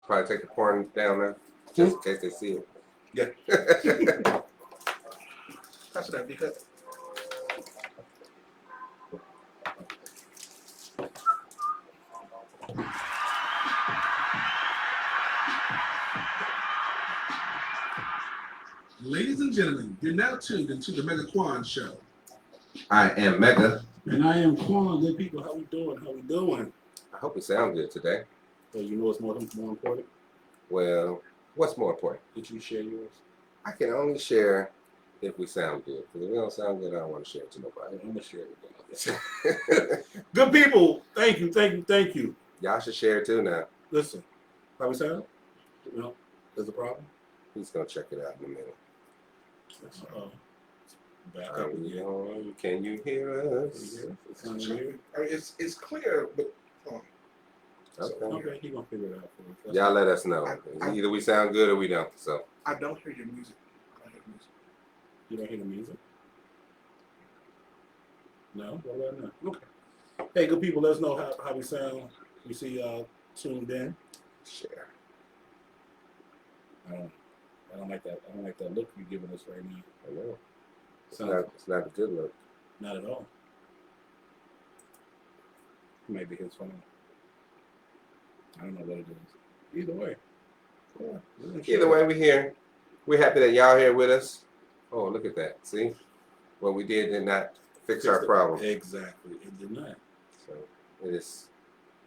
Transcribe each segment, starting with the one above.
Probably take the porn down there, just in case they see it. Yeah. That's what that'd be good. Ladies and gentlemen, you're now tuned into the MegaQuian Show. I am Mega. And I am Quan. Good people, how we doing? How we doing? I hope we sound good today. So you know what's more important? Well, what's more important? Did you share yours? I can only share if we sound good. Because if we don't sound good, I don't want to share it to nobody. I'm gonna share it with you. Good people, thank you. Y'all should share it too now. Listen, how we sound? No, there's a problem. He's going to check it out in a minute. Back up again. Can you hear us? It's clear, but Okay. He's gonna figure it out for us. Y'all let us know. Either we sound good or we don't. So I don't hear your music. You don't hear the music? No? What about now? Okay. Hey, good people, let us know how we sound. We see y'all tuned in. share. I don't like that. I don't like that look you're giving us right now. I know. It's not a good look. Not at all. Maybe his phone. I don't know what it is. Either way. Yeah. Either way, we're here. We're happy that y'all here with us. Oh, look at that. See? What we did not fix our problem. Exactly. It did not. So it is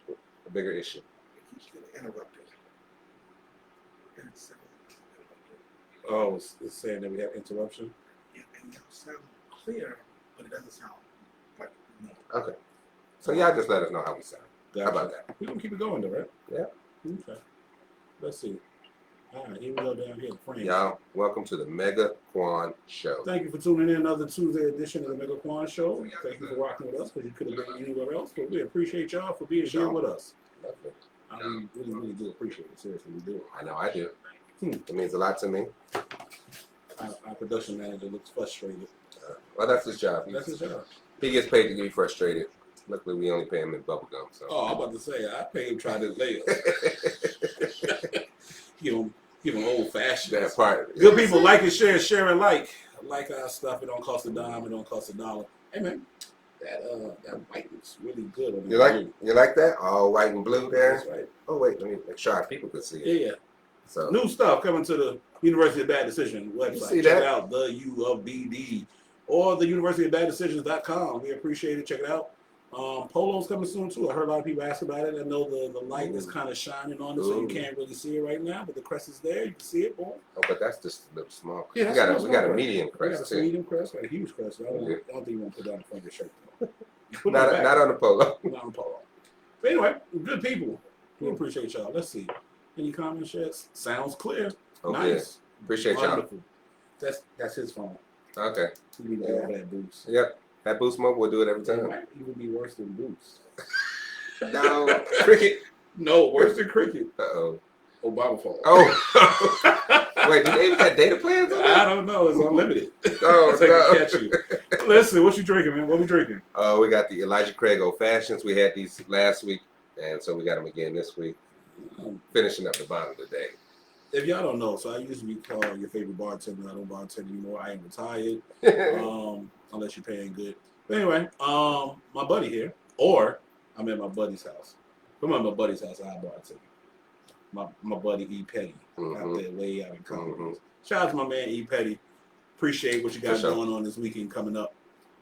a bigger issue. It keeps getting interrupted. Oh, it's saying that we have interruption? Yeah, and it sounds clear, but it doesn't sound like no. Okay. So y'all just let us know how we sound. Gotcha. How about that? We're going to keep it going, though, right? Yeah. Okay. Let's see. All right, here we go down here. Friends. Y'all, welcome to the MegaQuian Show. Thank you for tuning in another Tuesday edition of the MegaQuian Show. Thank you for rocking with us, because you could have been anywhere else, but we appreciate y'all for being here with us. Lovely. We really do appreciate it. Seriously, we do. I know I do. It means a lot to me. Our production manager looks frustrated. Well, that's his job. That's his job. He gets paid to be frustrated. Luckily, we only pay him in bubblegum. So. Oh, I'm about to say, I pay him try this later. Give him old fashioned. That part. Good people, like and share and like. Like our stuff. It don't cost a dime. It don't cost a dollar. Hey man, that white looks really good on the blue. You like that? All white and blue there? That's right. Oh wait, let me make sure our people could see it. Yeah. So new stuff coming to the University of Bad Decision website. You see check that? it out, the U of BD or the universityofbaddecisions.com. We appreciate it. Check it out. Polo's coming soon too. I heard a lot of people ask about it. I know the light is kind of shining on it, so you can't really see it right now, but the crest is there. You can see it, boy. Oh, but that's just a little small. Yeah, we got a medium crest. We got a medium crest, a huge crest. I don't think you want to put that on the front of your shirt. Not on the polo. Not on the polo. But anyway, good people. We appreciate y'all. Let's see. Any comments, Sheds? Sounds clear. Oh, nice. Good. Appreciate y'all. That's his phone. Okay. He need to have that boost. Yep. That Boost Mobile will do it every time. It might even be worse than Boost. No. Cricket. No, worse than Cricket. Uh-oh. Obama phone. Oh. Wait, do they even got data plans on that? I don't know. It's unlimited. Oh, so no. I can catch you. Listen, what you drinking, man? What we drinking? We got the Elijah Craig Old Fashions. We had these last week, and so we got them again this week. Finishing up the bottom of the day. If y'all don't know, so I used to be called your favorite bartender. I don't bartend anymore. I am retired. Unless you're paying good. But anyway, my buddy here, or I'm at my buddy's house. If I'm at my buddy's house, I bartend. My buddy E. Petty out there way out in Congress. Shout out to my man E. Petty. Appreciate what you guys going on this weekend coming up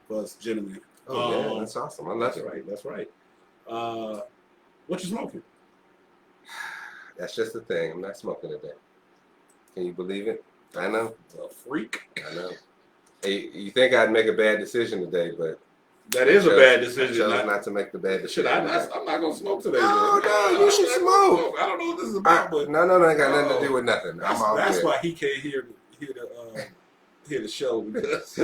for us gentlemen. Oh, yeah, that's awesome. I love it. That's right. What you smoking? That's just the thing. I'm not smoking today. Can you believe it? I know. A freak. I know. Hey, you think I'd make a bad decision today, but that is a bad decision. I chose not to make the bad decision. I'm not gonna smoke today. No, you should smoke. I don't know what this is about, but no, I got nothing to do with nothing. That's why he can't hear the show, because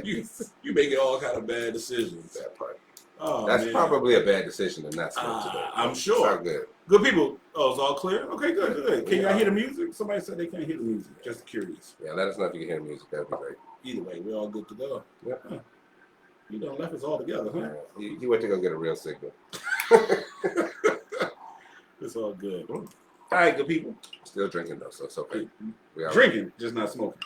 you making all kind of bad decisions. That part. Oh, that's man. Probably a bad decision to not smoke today. I'm sure. It's all good. Good people. Oh, it's all clear? Okay, good. Can y'all hear the music? Somebody said they can't hear the music. Just curious. Yeah, let us know if you can hear the music. That'd be great. Either way, we're all good to go. Yeah. Huh. You done left us all together, huh? He went to go get a real signal. It's all good. All right, good people. Still drinking though, so it's okay. Drinking, just not smoking.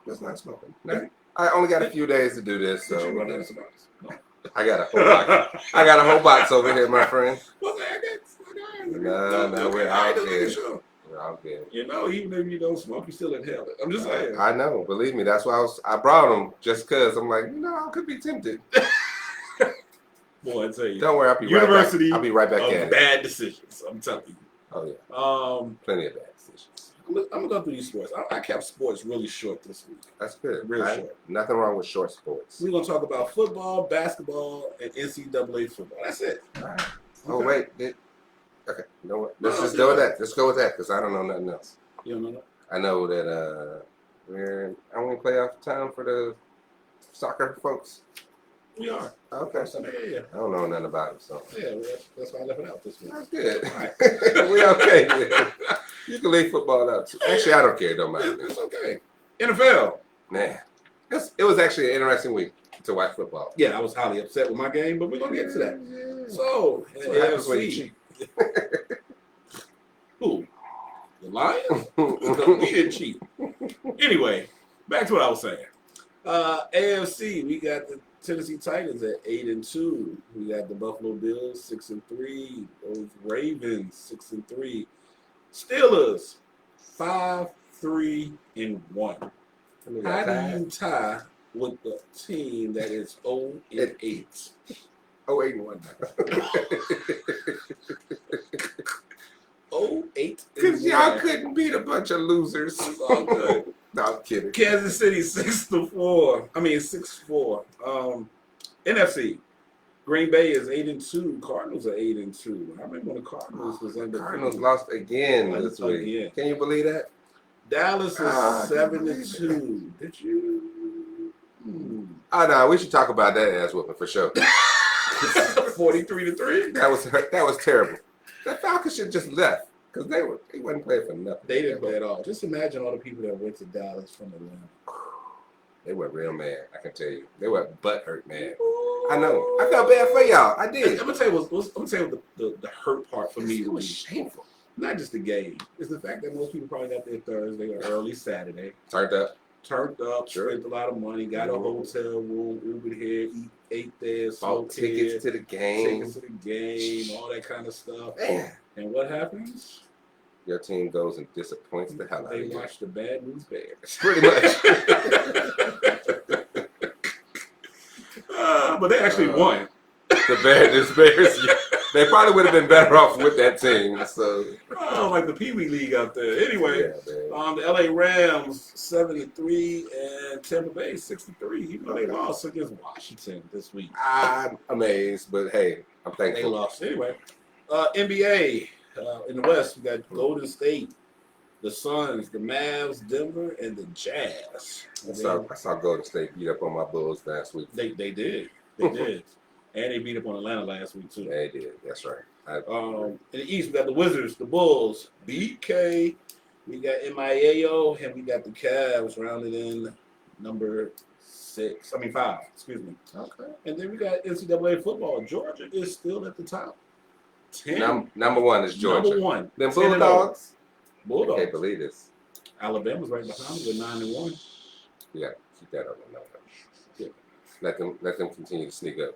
Just not smoking. No. I only got a few days to do this, Did so you run out of cigars? No. I got a whole box. I got a whole box over here, my friend. Well, I got cigars. No, we're out here. Sure. We're out here. You know, even if you don't smoke, you still inhale it. I'm just saying. I know. Believe me, that's why I brought them just because I'm like, I could be tempted. Boy, I tell you. Don't worry, I'll be University right back. I'll be right back at it. Bad decisions. I'm telling you. Oh yeah. Plenty of bad decisions. I'm gonna go through these sports. I kept sports really short this week. That's good. Real short. Nothing wrong with short sports. We're gonna talk about football, basketball, and NCAA football. That's it. All right. Oh wait. Okay. You know what? Let's just go with that. Let's go with that because I don't know nothing else. You don't know that? I know that we're in only playoff time for the soccer folks. We are. Okay. Yeah. I don't know nothing about it, so. Yeah, that's why I left it out this week. That's good. Right. We okay. Then. You can leave football out too. Actually, I don't care. It don't matter. It's okay. NFL. Man, it was actually an interesting week to watch football. Yeah, I was highly upset with my game, but we're gonna get to that. Yeah. So, in the what happens when you AFC, cheat. who? The Lions? No, we didn't cheat. Anyway, back to what I was saying. AFC, we got the Tennessee Titans at 8-2. We got the Buffalo Bills 6-3. Those Ravens 6-3. Steelers 5-3-1. How do you tie with the team that is 0-8? 0-8-1. 0-8. Because y'all couldn't beat a bunch of losers. It's all good. No, I'm kidding. Kansas City 6-4. I mean 6-4. NFC. Green Bay is 8-2. Cardinals are 8-2. I remember when the Cardinals was undefeated. Cardinals lost again this week. Again. Can you believe that? Dallas is 7-2. Did you? Oh no, we should talk about that ass whooping for sure. 43-3. That was terrible. The Falcons should just left because they wasn't playing for nothing. They didn't play at all. Just imagine all the people that went to Dallas from Atlanta. They were real mad. I can tell you, they were butthurt mad. I know. I felt bad for y'all. I did. I'm gonna tell you what the hurt part for me It was was shameful. not just the game. It's the fact that most people probably got there Thursday or early Saturday. Turned up. Turned up, Sure. spent a lot of money, got a hotel room, Ubered here, ate there, Bought smoked tickets here, to the game. tickets to the game, all that kind of stuff. Man, And what happens? your team goes and disappoints the hell out They of you. watch the Bad News Bears. Pretty much. But they actually won. The Bears. They probably would have been better off with that team. So. Oh, like the Pee Wee League out there. Anyway, Yeah, the LA Rams 7-3 and Tampa Bay 6-3. Even though they lost against Washington this week. I'm amazed, but hey, I'm They thankful. lost anyway. NBA in the West, we got Golden State, the Suns, the Mavs, Denver, and the Jazz. I saw Golden State beat up on my Bulls last week. They did. They did. And they beat up on Atlanta last week, too. They did. That's right. In the East, we got the Wizards, the Bulls, BK. We got MIAO, and we got the Cavs rounded in number 5, excuse me. Okay. And then we got NCAA football. Georgia is still at the top. 10. Number one is Georgia. Number 1. Them 10-0. Bulldogs. I Bulldogs. can't believe this. Alabama's right behind them with 9-1. Yeah, keep that on the note. Yeah. Let them continue to sneak up.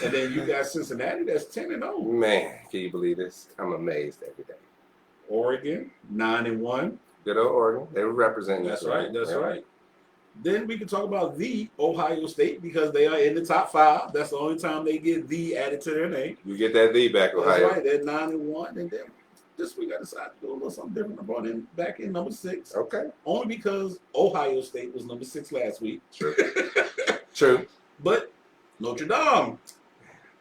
And then you got Cincinnati, that's 10-0. Man, can you believe this? I'm amazed every day. Oregon, 9-1. Good old Oregon. They were representing us. That's right. That's right. Then we can talk about the Ohio State because they are in the top 5. That's the only time they get the added to their name. You get that V back, That's Ohio. right. They're 9-1, and then this week I decided to do a little something different. I brought in back in number 6. Okay. Only because Ohio State was number 6 last week. True. True. But Notre Dame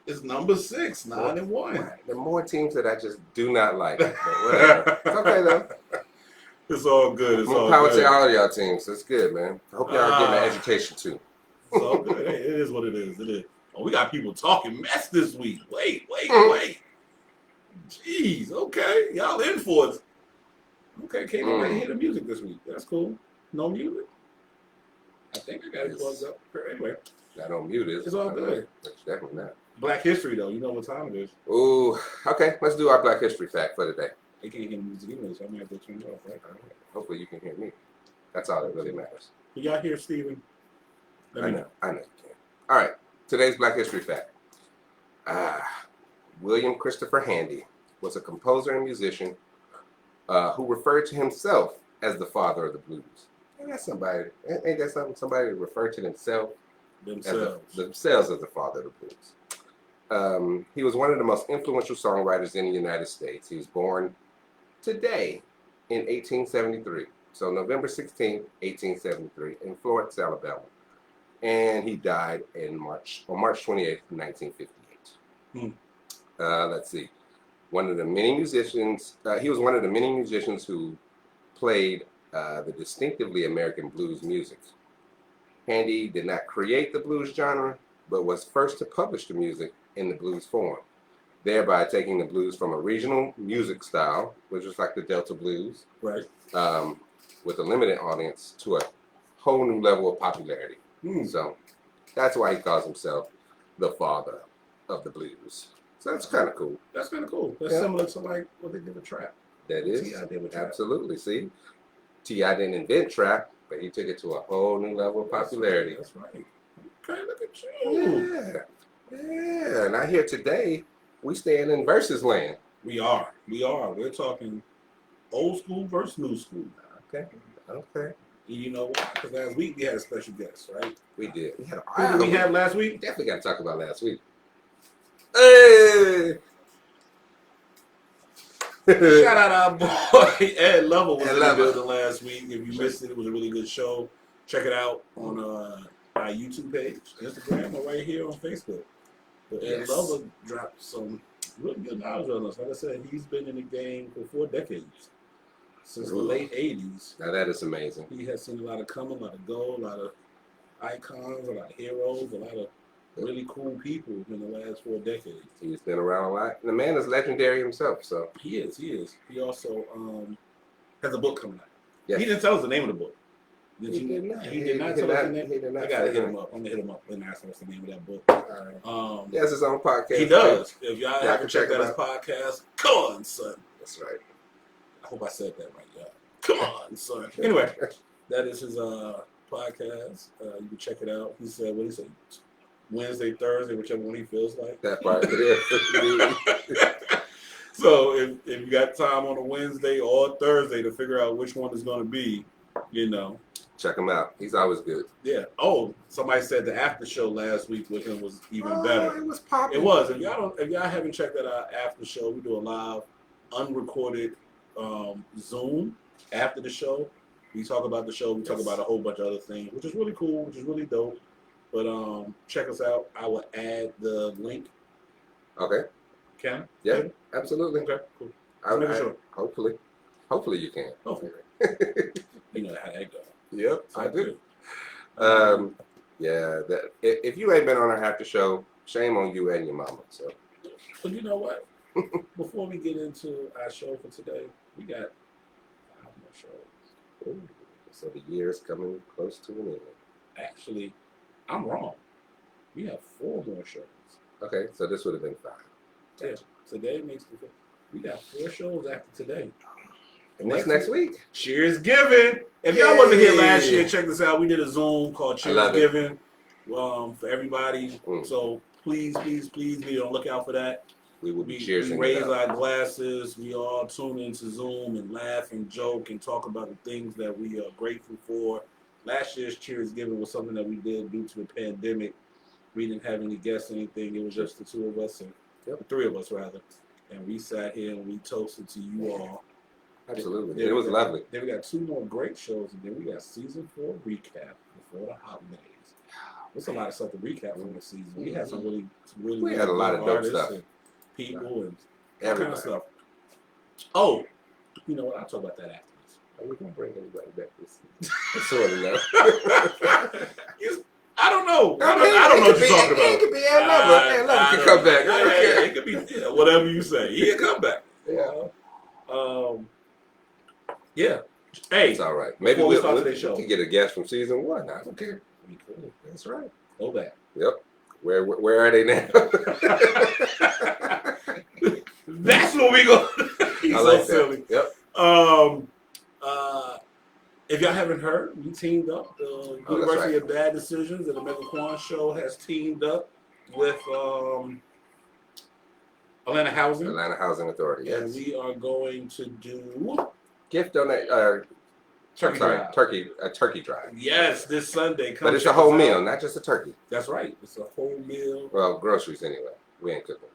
is number 6, 9-1. There are more teams that I just do not like. But whatever. It's okay though. It's all good. It's More all power good. to all of y'all teams. It's good, man. I hope y'all are getting an education too. It's all good. Hey, it is what it is. It is. Oh, we got people talking mess this week. Wait. Jeez. Okay. Y'all in for it. Okay. Can't nobody hear the music this week. That's cool. No music. I think I got it plugged up. Anyway. Not on mute, is It's all it? good. It's definitely not. Black History, though. You know what time it is. Ooh, okay. Let's do our Black History fact for today. They can't hear the music anyway, so I might have to turn it off, right? Hopefully you can hear me. That's all that really matters. Can y'all hear Steven? I know you can. All right. Today's Black History fact. William Christopher Handy was a composer and musician who referred to himself as the father of the blues. Ain't that somebody? Ain't that something? Somebody referred to themselves as the father of the blues. He was one of the most influential songwriters in the United States. He was born today in 1873. So November 16th, 1873 in Florence, Alabama. And he died on March 28th, 1958. Let's see. One of the many musicians, he was one of the many musicians who played the distinctively American blues music. Handy did not create the blues genre, but was first to publish the music in the blues form, thereby taking the blues from a regional music style, which was like the Delta blues, right, with a limited audience, to a whole new level of popularity. So that's why he calls himself the father of the blues. So that's kind of cool. That's kind of cool. That's similar to like what they did with trap. That is, absolutely. See, T.I. didn't invent trap, but he took it to a whole new level of popularity. That's right. Okay, look at you. Yeah. And I hear today we stand in versus land. We are. We're talking old school versus new school. Okay. You know why? Because last week we had a special guest, right? We did. Who did we have last week? Definitely got to talk about last week. Hey! Shout out our boy Ed Lover was in the building last week. If you missed it, it was a really good show. Check it out on our YouTube page, Instagram, or right here on Facebook. But Ed Lover dropped some really good knowledge on us. Like I said, he's been in the game for 4 decades. Since the late 80s. Now that is amazing. He has seen a lot of come, a lot of go, a lot of icons, a lot of heroes, a lot of really cool people in the last 4 decades. He's been around a lot. And the man is legendary himself, so. He is. He also has a book coming out. Yes. He didn't tell us the name of the book. He did not. He did not tell us the name. He did not. I gotta hit him up. I'm gonna hit him up and ask him what's the name of that book. He has his own podcast. He does. If y'all haven't checked out his podcast, come on, son. That's right. I hope I said that right, y'all. Come on, son. Anyway, that is his podcast. You can check it out. He said, what did he say? Wednesday, Thursday, whichever one he feels like. That part. So if you got time on a Wednesday or Thursday to figure out which one is going to be, check him out. He's always good. Yeah. Oh, somebody said the after show last week with him was even better. It was popular. It was. If y'all haven't checked that out after show, we do a live, unrecorded Zoom after the show. We talk about the show. We talk about a whole bunch of other things, which is really cool, which is really dope. But check us out. I will add the link. Okay. Can I? Yeah, absolutely. Okay, cool. Sure. Hopefully you can. Hopefully. You know how that goes. Yep, I do. Yeah. If you ain't been on our after show, shame on you and your mama. So. But you know what? Before we get into our show for today, we got 5 more shows. Ooh, so the year is coming close to an end. Actually, I'm wrong. We have 4 more shows. Okay, so this would have been 5. Yeah, today makes me feel. We got 4 shows after today. And what's next week? Cheers Giving. If y'all wasn't here last year, check this out. We did a Zoom called Cheers Giving for everybody. So please be on the lookout for that. We will be cheersing. We raise our glasses. We all tune into Zoom and laugh and joke and talk about the things that we are grateful for. Last year's Cheers Giving was something that we did due to the pandemic. We didn't have any guests or anything. It was just the 2 of us, and the 3 of us rather. And we sat here and we toasted to you all. Absolutely. It was lovely. Then we got 2 more great shows, and then we got season 4 recap before the holidays. There's a lot of stuff to recap from the season. We had some really we had a lot of dope stuff. And people and all kind of stuff. Oh, you know what? I'll talk about that afterwards. Are we gonna bring anybody back this season? Sort of know. I don't know. I don't know what you're talking about. It could be Ed Lover can come back. It could be whatever you say. He'll come back. Yeah. Yeah. Hey, it's all right. Maybe we show. can get a guest from season 1. I don't care. Cool. That's right. Go back. Yep. Where are they now? That's what we go. He's I like so silly. that. Yep. If y'all haven't heard, we teamed up. The University right. of Bad Decisions and the MegaQuian Show has teamed up with Atlanta Housing. Atlanta Housing Authority. Yes. And we are going to do gift donate. turkey drive. A turkey drive. Yes, this Sunday. But it's a whole meal, not just a turkey. That's right. It's a whole meal. Well, groceries anyway. We ain't cooking.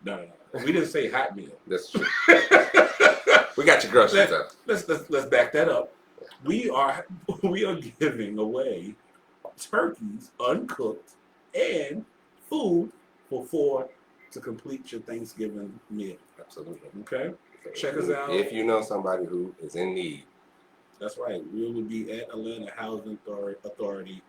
No. We didn't say hot meal. That's true. We got your groceries up. Let's back that up. We are giving away turkeys uncooked and food for 4 to complete your Thanksgiving meal. Absolutely. Okay. Check us out. If you know somebody who is in need. That's right. We will be at Atlanta Housing Authority.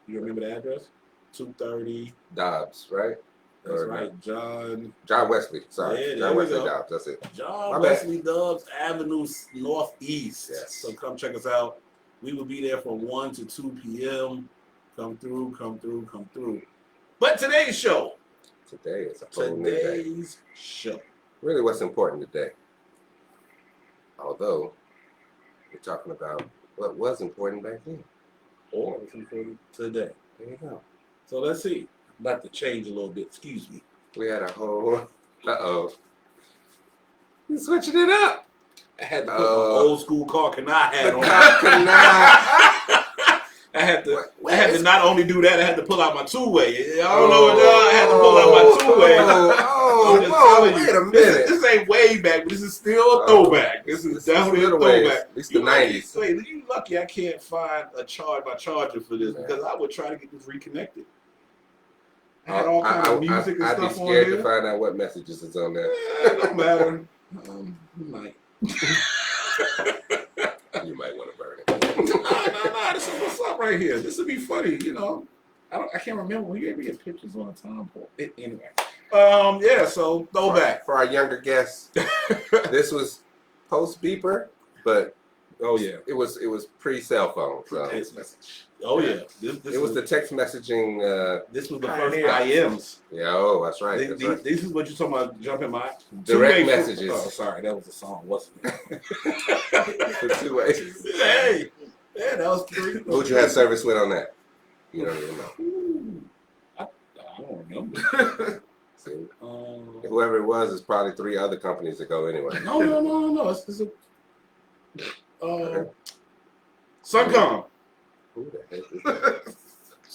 You remember the address? 230 Dobbs, right? That's right. John Wesley. Sorry. Yeah, John Wesley Dobbs. That's it. John Wesley Dobbs Avenue Northeast. Yes. So come check us out. We will be there from 1 to 2 p.m. Come through. But today's show. Today is a whole new day. Today's show. Really what's important today. Although, we're talking about what was important back then. Or what's important today. There you go. So let's see. I'm about to change a little bit. Excuse me. We had a whole... Uh-oh. You switching it up. I had to put my old school car hat on. I had to not only do that, I had to pull out my two-way. I don't know what I had to pull out my two-way. Wait a minute. This ain't way back, but this is still a throwback. This is definitely a throwback. At least the 90s. Wait, you lucky I can't find my charger for this because I would try to get this reconnected. I had all kinds of music and stuff on there. I'd be scared to find out what messages is on there. It don't matter. You might. You might want to burn it. No. This is what's up right here. This would be funny, you know. I can't remember when you ever get pictures on a time port. Anyway. Yeah, so throwback. For our younger guests, this was post beeper, but it was pre-cell phone. So. Text message. Oh yeah. This was the text messaging. This was the first IMs. Yeah, that's right. This is what you're talking about. Jumping my direct messages. Oh, sorry, that was a song. What's the 2 ways? Hey, yeah, that was 3. Who'd you have service with on that? You don't even know. Ooh, I don't remember. See, whoever it was is probably 3 other companies ago anyway. No. It's a Suncom. Who the heck is that?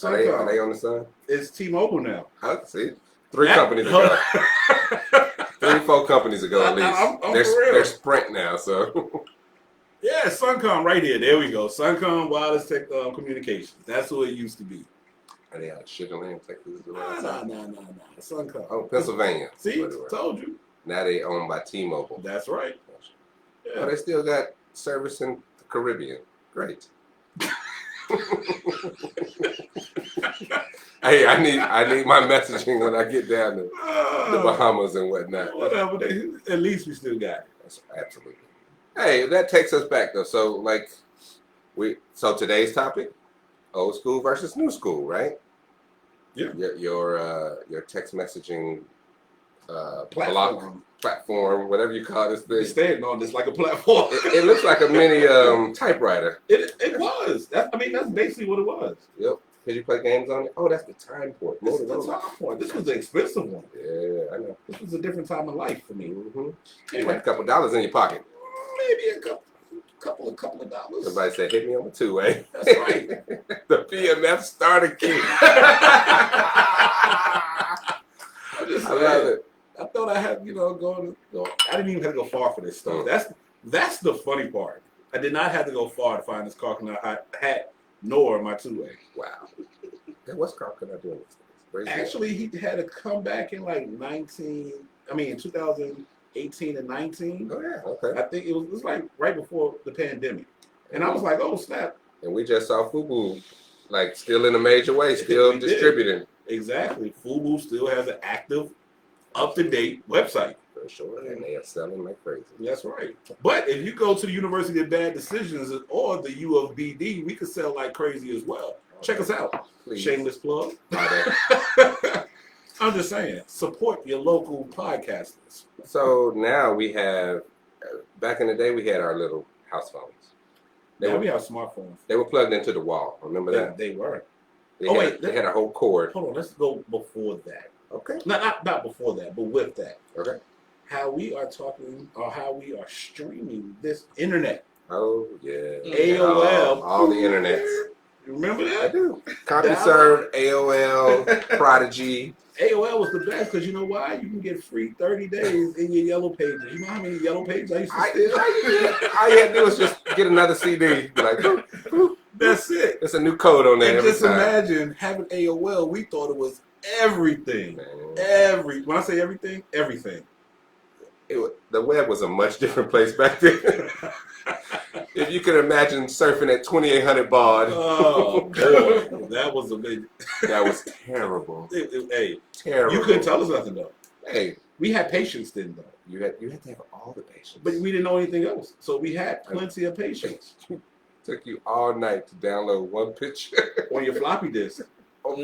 Are they on the Sun? It's T-Mobile now. See, 3 companies ago. 3, 4 companies ago at least. They're Sprint now, so. Yeah, Suncom right here. There we go. Suncom Wireless Tech Communications. That's who it used to be. Are they out of Sugar Land, Texas? No. Suncom. Oh, Pennsylvania. See, told you. Now they owned by T-Mobile. That's right. Yeah. Oh, they still got service in the Caribbean. Great. Hey, I need my messaging when I get down to the Bahamas and whatnot. Whatever. At least we still got it. That's absolutely. Hey, that takes us back though. So so today's topic, old school versus new school, right? Yeah. Your text messaging platform, whatever you call this thing. You're standing on this like a platform. It looks like a mini typewriter. It was. That's basically what it was. Yep. Did you play games on it? Oh, that's the time point. This is the time point. This was the expensive one. Yeah, I know. This was a different time of life for me. Mm-hmm. You had a couple dollars in your pocket. Maybe a couple of dollars. Somebody said, hit me on the 2-way. That's right. The PMF starter kit. I love it. I thought I had, go. I didn't even have to go far for this stuff. That's the funny part. I did not have to go far to find this coconut hat, nor my 2-way. Wow. What's coconut doing this? Actually, he had a comeback in like 2018 and 19. Oh yeah, okay. I think it was like right before the pandemic, and I was like, oh snap! And we just saw FUBU still in a major way, still distributing. Exactly. FUBU still has an active, up-to-date website. for sure, and they are selling like crazy. That's right. But if you go to the University of Bad Decisions or the U of BD, we could sell like crazy as well. Check us out. Please. Shameless plug. I'm just saying, support your local podcasters. So now we have, back in the day, we had our little house phones. Now we have smartphones. They were plugged into the wall. Remember that? They were. They had a whole cord. Hold on, let's go before that. Okay. Not before that, but with that. Okay. How we are talking, or how we are streaming this internet. Oh, yeah. AOL. All the internet. You remember that? I do. CompuServe, AOL, Prodigy. AOL was the best because you know why? You can get free 30 days in your yellow pages. You know how many yellow pages I used to steal? All you had to do was just get another CD. Like, that's it. There's a new code on there. And every just time. imagine having AOL. We thought it was everything. When I say everything, everything. The web was a much different place back then. If you could imagine surfing at 2800 baud. Oh, boy. That was a big... That was terrible. Hey, terrible. You couldn't tell us nothing, though. Hey. We had patience then, though. You had to have all the patience. But we didn't know anything else. So we had plenty of patience. Took you all night to download one picture. On your floppy disk. On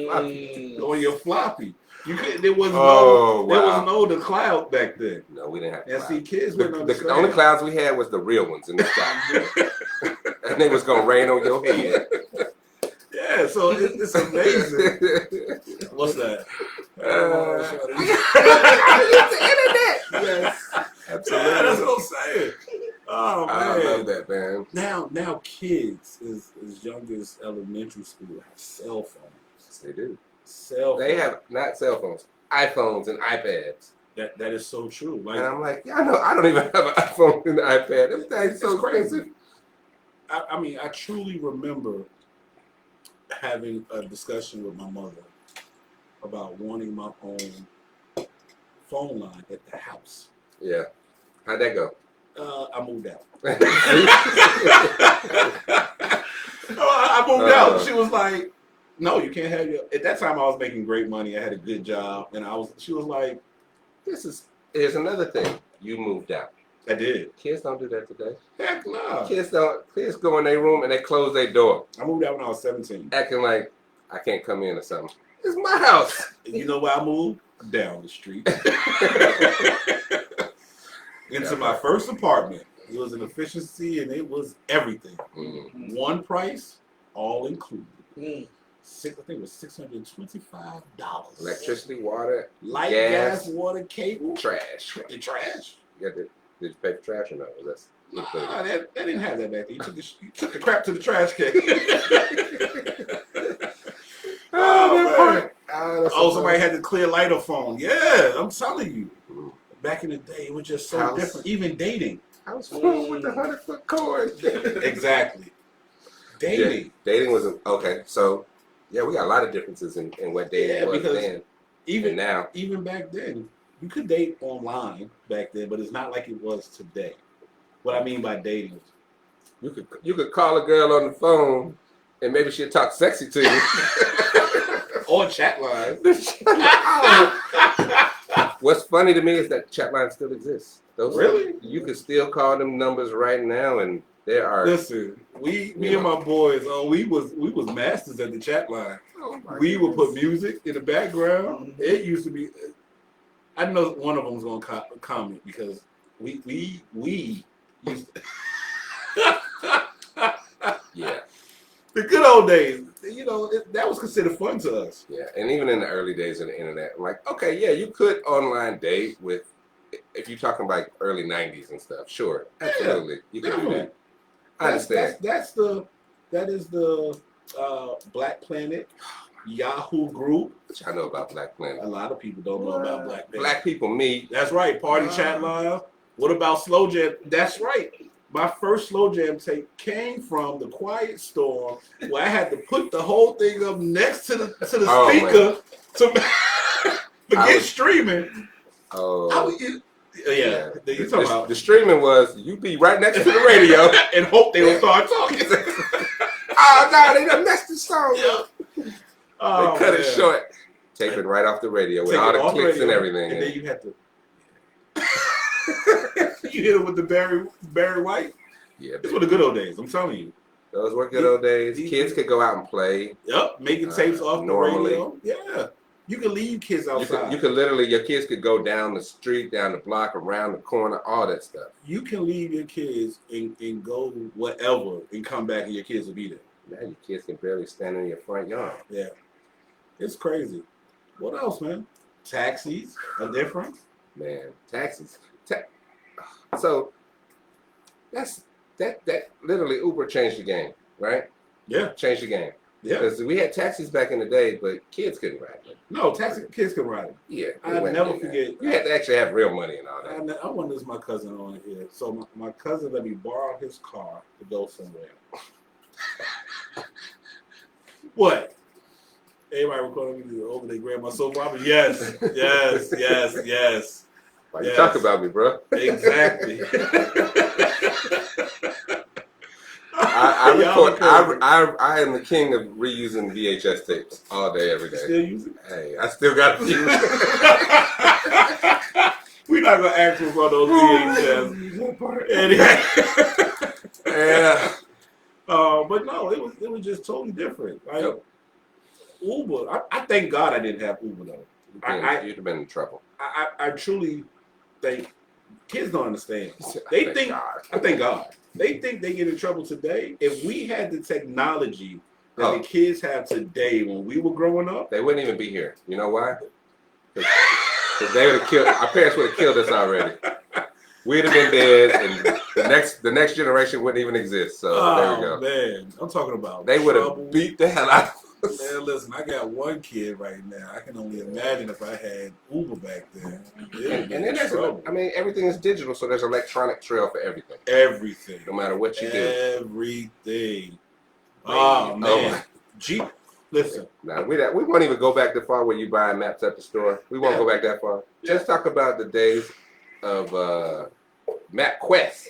your floppy. You could, there was no the cloud back then. No, we didn't have and cloud. See, kids wouldn't understand. The only clouds we had was the real ones in the sky. And they was going to rain on your head. Yeah, so it's amazing. What's that? It's the internet. Yes. Absolutely. Yeah, that's what I'm saying. Oh, man. I love that, man. Now kids as young as elementary school have cell phones. Yes, they do. They have not cell phones, iPhones and iPads. That is so true. Like, and I'm like, yeah, I don't even have an iPhone and an iPad. Everything's so crazy. I mean, I truly remember having a discussion with my mother about wanting my own phone line at the house. Yeah. How'd that go? I moved out. I moved out. She was like, no, you can't have your... At that time, I was making great money. I had a good job. And she was like... Here's another thing. You moved out. I did. Kids don't do that today. Heck no. Kids go in their room and they close their door. I moved out when I was 17. Acting like I can't come in or something. It's my house. You know where I moved? Down the street. Into my first apartment. It was an efficiency and it was everything. Mm-hmm. One price, all included. I think it was $625. Electricity, water, light, gas, water, cable, trash. The trash. Did you pay for trash or no? Nah, they didn't have that back then. You took the crap to the trash can. Somebody had the clear lighter phone. Yeah, I'm telling you. Back in the day, it was just so different. Even dating. House phone with the 100-foot cord. Exactly. Dating. Yeah, dating was okay. So, yeah, we got a lot of differences in what dating was then. Even now, even back then, you could date online back then, but it's not like it was today. What I mean by dating, you could call a girl on the phone, and maybe she'll talk sexy to you. Or chat line. What's funny to me is that chat lines still exist. Really? You can still call them numbers right now, and there are. Listen, me and my boys, we was masters at the chat line. We would put music in the background. It used to be. I know one of them was gonna comment because we used to. Yeah. The good old days, that was considered fun to us. Yeah, and even in the early days of the internet, I'm like, okay, yeah, you could online date with, if you're talking about early 90s and stuff, sure, absolutely, you can do that. I understand. That is the Black Planet Yahoo group. Which I know about Black Planet. A lot of people don't know about Black Planet. Black people meet. That's right. Party chat line. What about Slow Jam? That's right. My first Slow Jam tape came from the Quiet Storm, where I had to put the whole thing up next to the speaker to forget streaming. Oh. Yeah. The streaming was you be right next to the radio and hope they would start talking. Oh no, they done messed the song up. Oh, they cut it short. Take it right off the radio with all the clicks and everything. And then you had to. You hit him with the Barry White. Yeah, It's one of the good old days. I'm telling you. those were good old days. Kids could go out and play. Yep, making tapes off normally. the radio. Yeah, you can leave kids outside. You could literally, your kids could go down the street, down the block, around the corner, all that stuff. You can leave your kids and go whatever and come back and your kids will be there. Now your kids can barely stand in your front yard. Yeah, it's crazy. What else, man? Taxis are different. Man, taxis. So that literally Uber changed the game, right? Yeah, Changed the game. yeah. Because we had taxis back in the day, but kids couldn't ride them. No, taxi kids can ride it. Yeah. I'll never forget. You had to actually have real money and all that. I wonder if my cousin on here. So my cousin let me borrow his car to go somewhere. What? Everybody recording me over there, grab my soap opera. Yes, yes, yes, yes. Why you talk about me, bro? Exactly. I am the king of reusing VHS tapes all day, every day. Still using it? Hey, I still got a few. We're not gonna ask for one of those VHS. Anyway. Yeah. But no, it was just totally different. Like Uber, I thank God I didn't have Uber though. You'd have been in trouble. I truly think kids don't understand. They think I thank God. They think they get in trouble today. If we had the technology that the kids have today when we were growing up, they wouldn't even be here. You know why? Because they would have killed. Our parents would have killed us already. We'd have been dead, and the next generation wouldn't even exist. So there we go. Man, I'm talking about they would have beat the hell out of us. Man, listen, I got one kid right now. I can only imagine if I had Uber back then. And then there's, everything is digital, so there's electronic trail for everything. Everything. No matter what you do. Everything. Oh, man. Jeep. Listen. Now, we won't even go back that far where you buy maps at the store. We won't go back that far. Just talk about the days of MapQuest.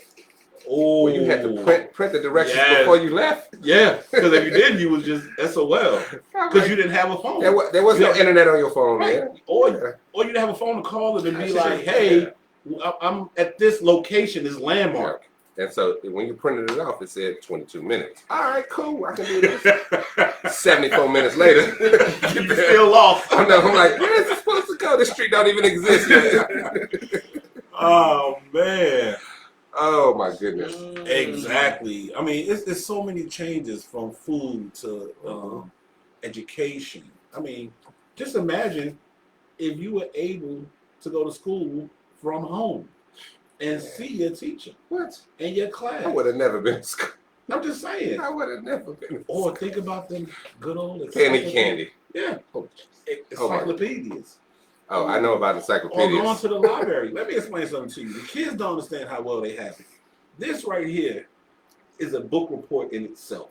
Oh, where you had to print the directions before you left. Yeah, because if you didn't, you was just SOL. Because you didn't have a phone. There was no internet on your phone, right. man. Or you didn't have a phone to call them and be like, hey, I'm at this location, this landmark. Yeah. And so when you printed it off, it said 22 minutes. All right, cool. I can do this. 74 minutes later. You're still lost. I'm like, where is it supposed to go? This street don't even exist yet. Oh, man. Oh, my goodness. Exactly. I mean, it's so many changes from food to education. I mean, just imagine if you were able to go to school from home and see your teacher. What? In your class. I would have never been to school. I'm just saying. I would have never been. Or think about them good old penny candy. Yeah. Encyclopedias. Oh, I know about encyclopedias. Or going to the library. Let me explain something to you. The kids don't understand how well they have it. This right here is a book report in itself.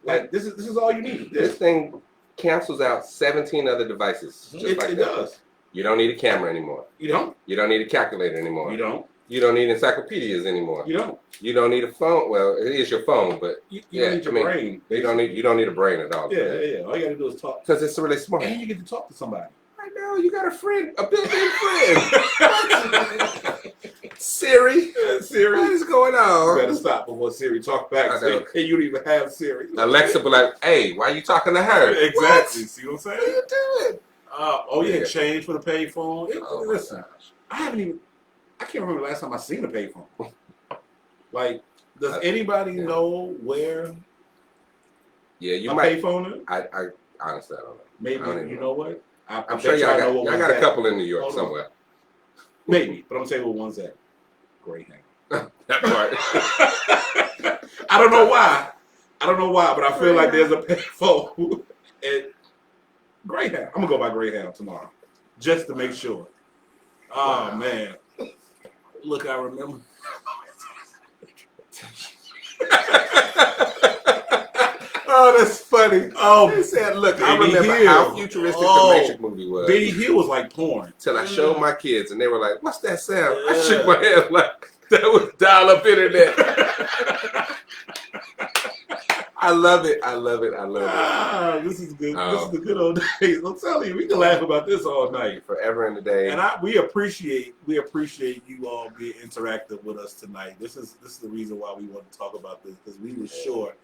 Like this is all you need. This thing cancels out 17 other devices. It does. You don't need a camera anymore. You don't. You don't need a calculator anymore. You don't. You don't need encyclopedias anymore. You don't. You don't need a phone. Well, it is your phone, but you don't need your brain. You don't need a brain at all. Yeah. All you got to do is talk. Because it's really smart. And you get to talk to somebody. I know. You got a friend, a built-in friend. Siri. Siri. What is going on? You better stop before Siri talk back. And you don't even have Siri. Alexa be like, hey, why are you talking to her? Exactly. What? See what I'm saying? What are you doing? Change for the pay phone. Listen, I can't remember the last time I seen a pay phone. Like, does anybody know where you pay phone is? I honestly, I don't know. Maybe, you know what? I'm sure y'all got a couple in New York somewhere. Maybe, but I'm saying what one's at. Greyhound. That part. I don't know why, but I feel like there's a pay phone at Greyhound. I'm gonna go by Greyhound tomorrow, just to make sure. Oh man, look, I remember. Oh, that's funny. Oh, they said, look, I remember how futuristic the Matrix movie was. Benny Hill was like porn. Till I showed my kids, and they were like, what's that sound? I shook my head like, that was dial-up internet. I love it. I love it. I love it. Ah, this is good. This is the good old days. I'm telling you, we can laugh about this all night. Forever in the day. And we appreciate you all being interactive with us tonight. This is the reason why we want to talk about this, because we were sure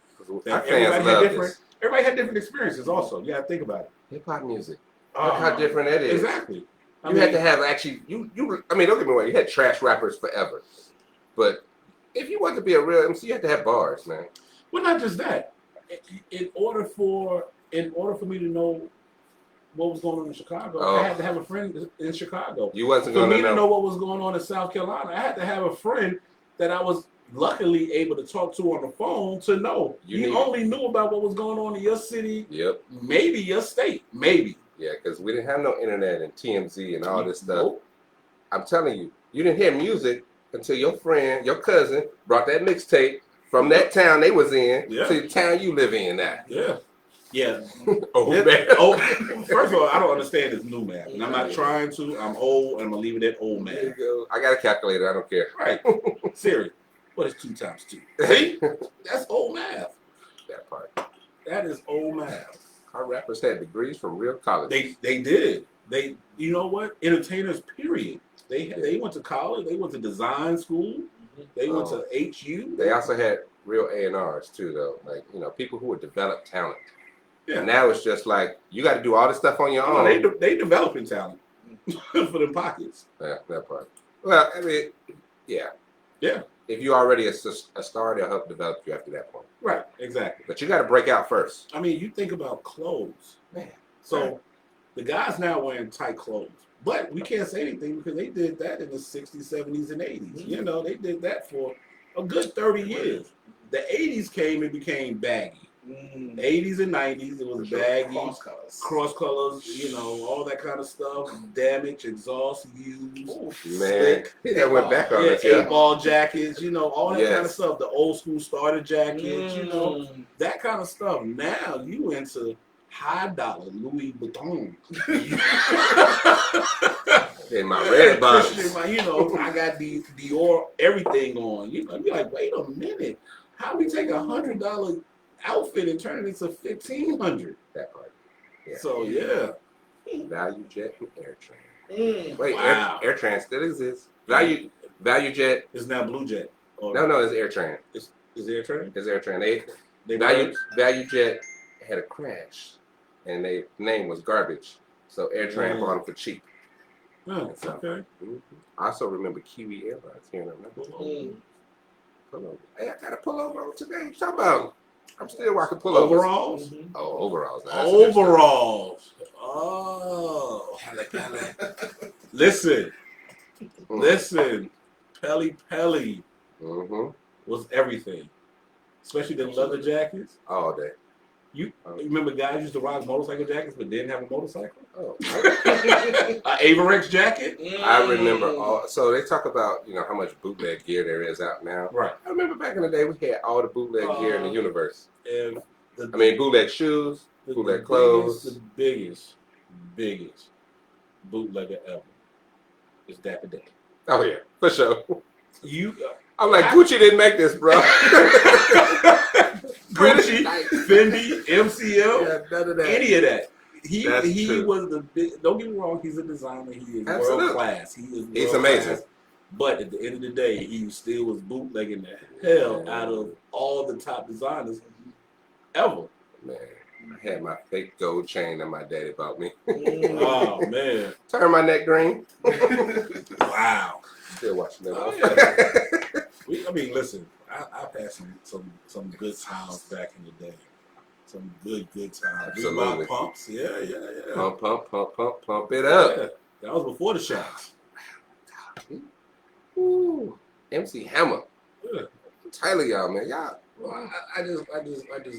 that everybody had different experiences. Also, you got to think about it. Hip hop music. Look how different that is. Exactly. You had to have actually you. I mean, don't get me wrong. You had trash rappers forever, but if you want to be a real MC, you had to have bars, man. Well, not just that. In order for me to know what was going on in Chicago, I had to have a friend in Chicago. You wasn't going to know what was going on in South Carolina. I had to have a friend that I was luckily able to talk to on the phone to know. You only knew about what was going on in your city. Yep. Maybe your state. Maybe. Yeah, because we didn't have no internet and TMZ and all this stuff. Nope. I'm telling you, you didn't hear music until your friend, your cousin, brought that mixtape from that town they was in to the town you live in now. Yeah. Yeah. Old man. First of all, I don't understand this new math. And I'm not trying to. I'm old and I'm going to leave it at old math. I got a calculator. I don't care. Right. Siri, what is 2 times 2? See? That's old math. That part. That is old math. Our rappers had degrees from real colleges. They did. You know what? Entertainers, period. They went to college. They went to design school. They went to HU. They also had real A&Rs too, though. Like, people who would develop talent. Yeah. Now it's just like you got to do all this stuff on your own. They developing talent for them pockets. Yeah, that part. Well, I mean, yeah. Yeah. If you're already a star, they'll help develop you after that point. Right, exactly. But you got to break out first. I mean, you think about clothes. Man. So the guys now wearing tight clothes. But we can't say anything because they did that in the 60s, 70s, and 80s. Mm-hmm. They did that for a good 30 years. The 80s came and became baggy. Mm. 80s and 90s, it was baggy. Cross colors, all that kind of stuff. Damage, exhaust, used. Man, that went back on us. 8-ball jackets, all that kind of stuff. The old school starter jackets, that kind of stuff. Now you into high dollar Louis Vuitton. In my red box. I got the Dior everything on. I'd be like, wait a minute. How we take $100 outfit and turn it into $1,500? That part. Yeah. So yeah. Value Jet and Air Tran. Wait, wow. Air Tran still exists. Value Jet is now Blue Jet. No, it's Air Tran. Is Air Tran? It's Air Tran. Value Jet had a crash, and their name was Garbage. So Air Tran bought them for cheap. Oh, okay. I also remember Kiwi Airlines here in Atlanta. Hey, I got a pullover on today. What you talking about? I'm still rocking pullovers. Overalls? Mm-hmm. Oh, overalls. Overalls. Oh. Listen. Pelly was everything. Especially the leather jackets. All day. You remember guys used to rock motorcycle jackets but didn't have a motorcycle? Oh. An Averex jacket? I remember all. So they talk about, how much bootleg gear there is out now. Right. I remember back in the day we had all the bootleg gear in the universe. Bootleg shoes, bootleg clothes. The biggest bootlegger ever is Dapper Dan. Oh, yeah. For sure. I'm like, Gucci didn't make this, bro. Gucci, Fendi, MCL, none of that. Any of that. He was the big. Don't get me wrong. He's a designer. He is world class. He's amazing. Class. But at the end of the day, he still was bootlegging the hell out of all the top designers ever. Man, I had my fake gold chain that my daddy bought me. Oh man! Turn my neck green. Wow. Still watching that. Oh, yeah. Listen. I've had some good times back in the day. Some good times. Absolutely. Pumps. Yeah. Pump it up. Yeah. That was before the shots. Ooh. MC Hammer. Yeah. Tyler, y'all, man. Y'all. Well, I just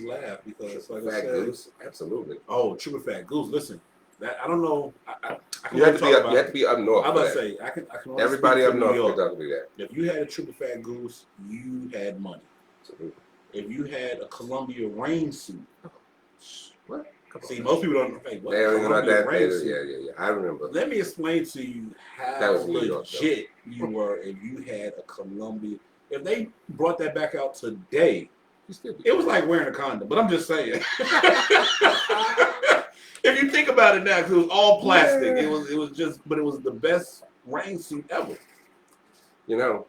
laugh because like Fat Goose. Absolutely. Oh, True Fat Goose. Listen. I don't know. You have to be up north. I'm about to say I can everybody up north can talk about that. If you had a Triple Fat Goose, you had money. Absolutely. If you had a Columbia rain suit, what? See, most people don't know what they don't even know that. Rain suit. Yeah. I remember. Let me explain to you how legit you were if you had a Columbia. If they brought that back out today, You still be It was like wearing a condom, but I'm just saying. If you think about it now, because it was all plastic, Yeah. it was just, but it was the best rain suit ever. You know,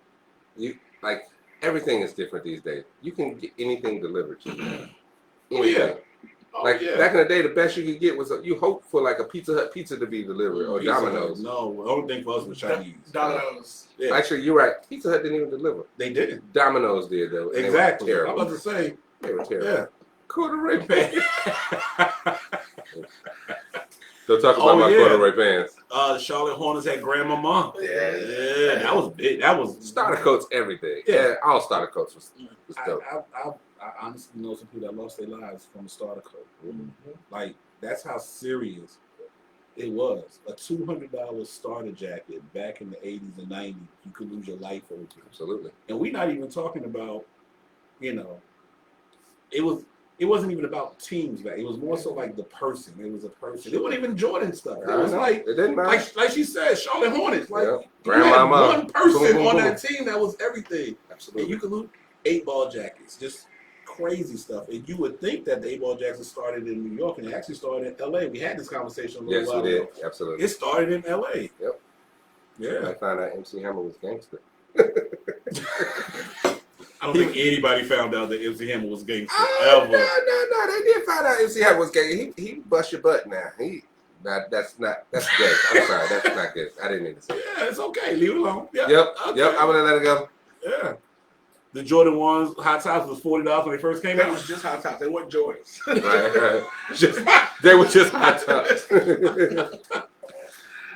you like everything is different these days. You can get anything delivered to you. Oh yeah. Anything. Oh Like yeah. back in the day, the best you could get was you hope for like a Pizza Hut pizza to be delivered or Pizza Hut, Domino's. No, the only thing for us was Chinese. Domino's. Yeah. Actually, you're right. Pizza Hut didn't even deliver. They didn't. Domino's did though. And Exactly. They were I'm terrible. about to say. They were terrible. Yeah. Corduroy pants. Don't talk about my corduroy pants. Charlotte Hornets had Grandmama. Yeah. That was big. That was Starter coats, everything. Yeah. Yeah, all starter coats was dope. I honestly know some people that lost their lives from a starter coat. Mm-hmm. Like, that's how serious it was. A $200 starter jacket back in the 80s and 90s, you could lose your life over. Absolutely. And we're not even talking about, it wasn't even about teams back. It was more so like the person. It was a person. It wasn't even Jordan stuff. It was like, it didn't matter. like she said, Charlotte Hornets. Like, Yep. you had Grandmama. one person Boom, boom, on boom. that team that was everything. Absolutely. And you could lose 8-ball jackets. Just crazy stuff. And you would think that the 8-ball jackets started in New York, and it actually started in LA. We had this conversation a little Yes, while we did. ago. Absolutely. It started in LA. Yep. Yeah. I found out MC Hammer was gangster. I don't think anybody found out that MC Hammer was gangster Oh, ever. no. They did find out MC Hammer was gay. He bust your butt now. That's gay. I'm sorry. That's not good. I didn't mean to say that. Yeah, it's okay. Leave it alone. Yeah. Yep. Okay. Yep. I'm gonna let it go. Yeah. The Jordan 1s, hot tops was $40 when they first came That out. was just hot top. They weren't Jordans. Right. They were just hot tops.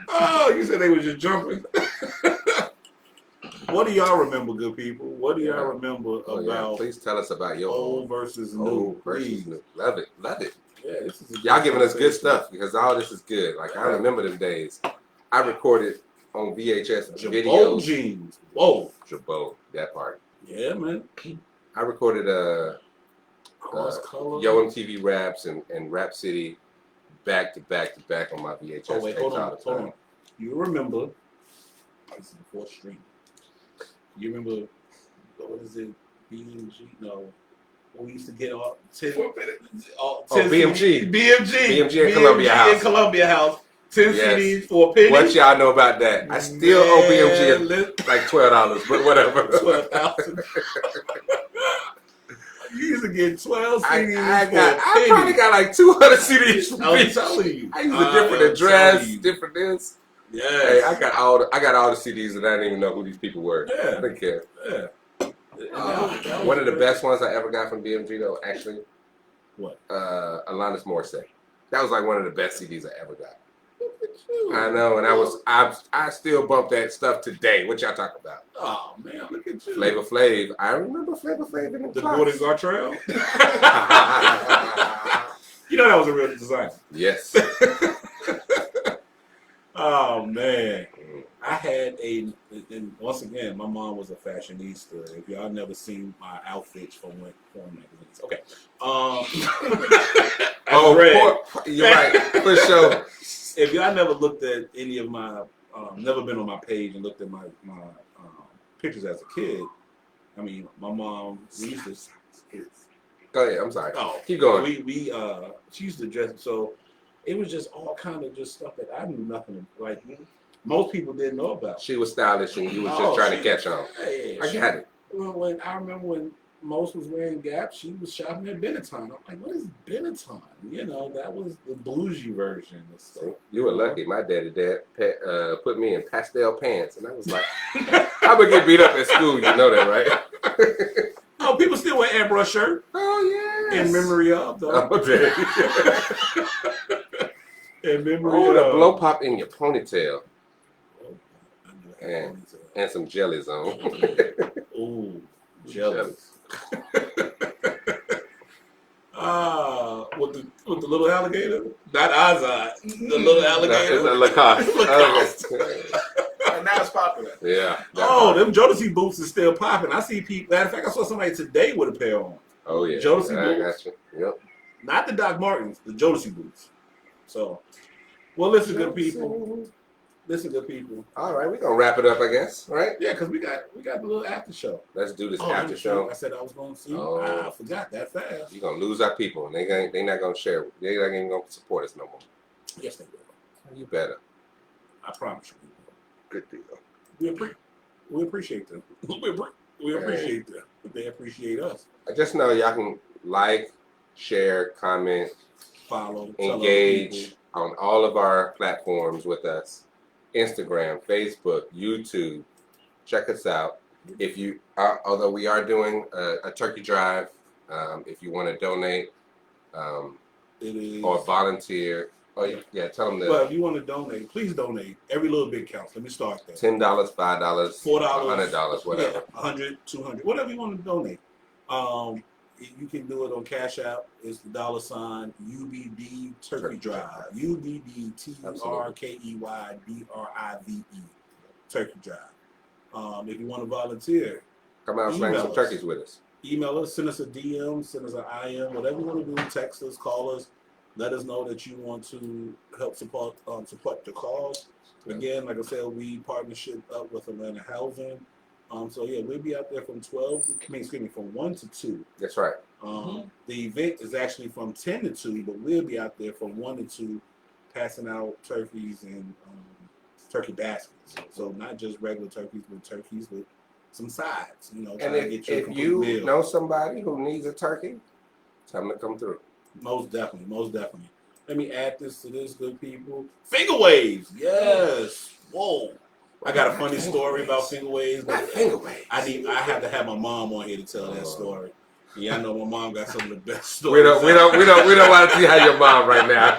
Oh, you said they was just jumping. What do y'all remember, good people? What do y'all remember about Please tell us about your old versus new? old versus Please. new. Love it. Yeah, this is Y'all giving us good stuff because all this is good. Like I remember them days. I recorded on VHS Jabot videos. jeans. Whoa. Jabot, that part. Yeah, man. I recorded Cross color. Yo MTV Raps and Rap City back to back on my VHS. Oh wait, hold tapes all the on. time. You remember? This is before stream. You remember? What is it? BMG? No. We used to get all 10. BMG. BMG at Columbia House. in Columbia House. 10 Yes. CDs for a penny. What y'all know about that? I still owe BMG like $12, but whatever. 12,000. You used to get 12 CDs. I probably got like 200 CDs. From I'm BMG. telling you. I used a different address, different this. Yes. Hey, I got all the CDs and I didn't even know who these people were. Yeah. I didn't care. Yeah. One of the best ones I ever got from BMG though, actually. What? Alanis Morissette. That was like one of the best CDs I ever got. I know, and I still bump that stuff today. What y'all talking about? Oh man, look at you. Flavor Flav. I remember Flavor Flav in The class. Gordon Gartrell. You know that was a real designer. Yes. Oh man, I had and once again, my mom was a fashionista. If y'all never seen my outfits from porn magazines, okay. You're right. For sure. If y'all never looked at any of my, never been on my page and looked at my pictures as a kid, I mean, my mom, we used to. Go ahead. I'm sorry. Oh, keep going. She used to dress, so it was just all kind of just stuff that I knew nothing like. Most people didn't know about. She was stylish, and you was just trying to catch on. Yeah, I got it. Well, I remember when Most was wearing Gap, she was shopping at Benetton. I'm like, what is Benetton? You know, that was the bougie version of stuff. You were lucky. My dad put me in pastel pants, and I was like, I'm gonna get beat up at school. You know that, right? Oh, people still wear airbrush shirt. Oh yeah. In memory of though. Okay. In memory the of. blow pop in your ponytail. And and some jellies on. Ooh, jealous. With the little alligator, not Azad, the little alligator. It's a Lacoste. Lacoste. And now it's popular. Yeah. Oh, them Jodeci boots is still popping. I see people. Matter of fact, I saw somebody today with a pair on. Oh yeah. Jodeci I boots. got you. Yep. Not the Doc Martens, the Jodeci boots. So, well, listen, good people. Listen, good people. All right, we're gonna wrap it up, I guess. Right? Yeah, because we got the little after show. Let's do this Oh, after show. I said I was going to see. Oh. I forgot that fast. You're gonna lose our people, and they not gonna share. They not even gonna support us no more. Yes, they will. You better. I promise you. Good deal. We appreciate them. We appreciate them. But they appreciate us. I just know y'all can like, share, comment, Follow, tell other engage people. on all of our platforms with us. Instagram, Facebook, YouTube. Check us out. If you, although we are doing a turkey drive, if you want to donate It is. or volunteer, yeah, tell them Well, if you want to donate, please donate. Every little bit counts. Let me start there. $10, $5, $4, $100, whatever. Yeah, 100, 200, whatever you want to donate. You can do it on Cash App. It's the $ UBD Turkey Drive. UBD TRKEYDRIVE Turkey Drive. If you want to volunteer, Come out and slang some Email us. turkeys with us. email us, send us a DM, send us an IM, whatever you want to do. Text us, call us. Let us know that you want to help support the cause. Again, like I said, we partnership up with Atlanta Housing. So yeah, we'll be out there from 1 to 2. That's right. The event is actually from 10 to 2, but we'll be out there from 1 to 2, passing out turkeys and turkey baskets. So not just regular turkeys, but turkeys with some sides. You know, And trying to get you a if complete you meal. know somebody who needs a turkey, tell them to come through. Most definitely, most definitely. Let me add this to this, good people. Finger waves, yes. Whoa. I got a funny story about finger waves. Not finger waves. I have to have my mom on here to tell that story. Yeah, I know my mom got some of the best We stories. don't want to see how your mom right now.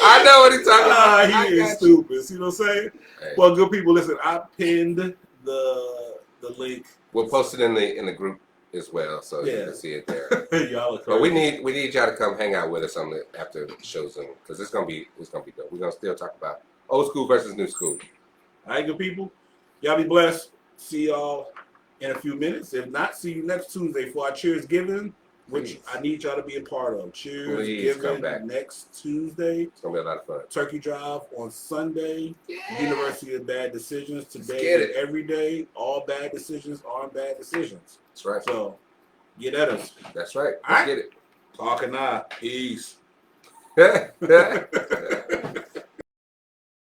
I know what he's talking about. He is stupid. See what I'm saying? Hey. Well, good people, listen. I pinned the link. We'll post it in the group as well, so you can see it there. Y'all are crazy. But we need y'all to come hang out with us on after the show Zoom, because it's gonna be dope. We're gonna still talk about old school versus new school. All right, good people. Y'all be blessed. See y'all in a few minutes. If not, see you next Tuesday for our Cheers Giving, which I need y'all to be a part of. Cheers Please come back. Giving next Tuesday. It's gonna be a lot of fun. Turkey Drive on Sunday. Yeah. University of Bad Decisions Let's today get and it. every day. All bad decisions are bad decisions. That's right. So get at us. That's right. All right. Let's Talking now. Peace. get it.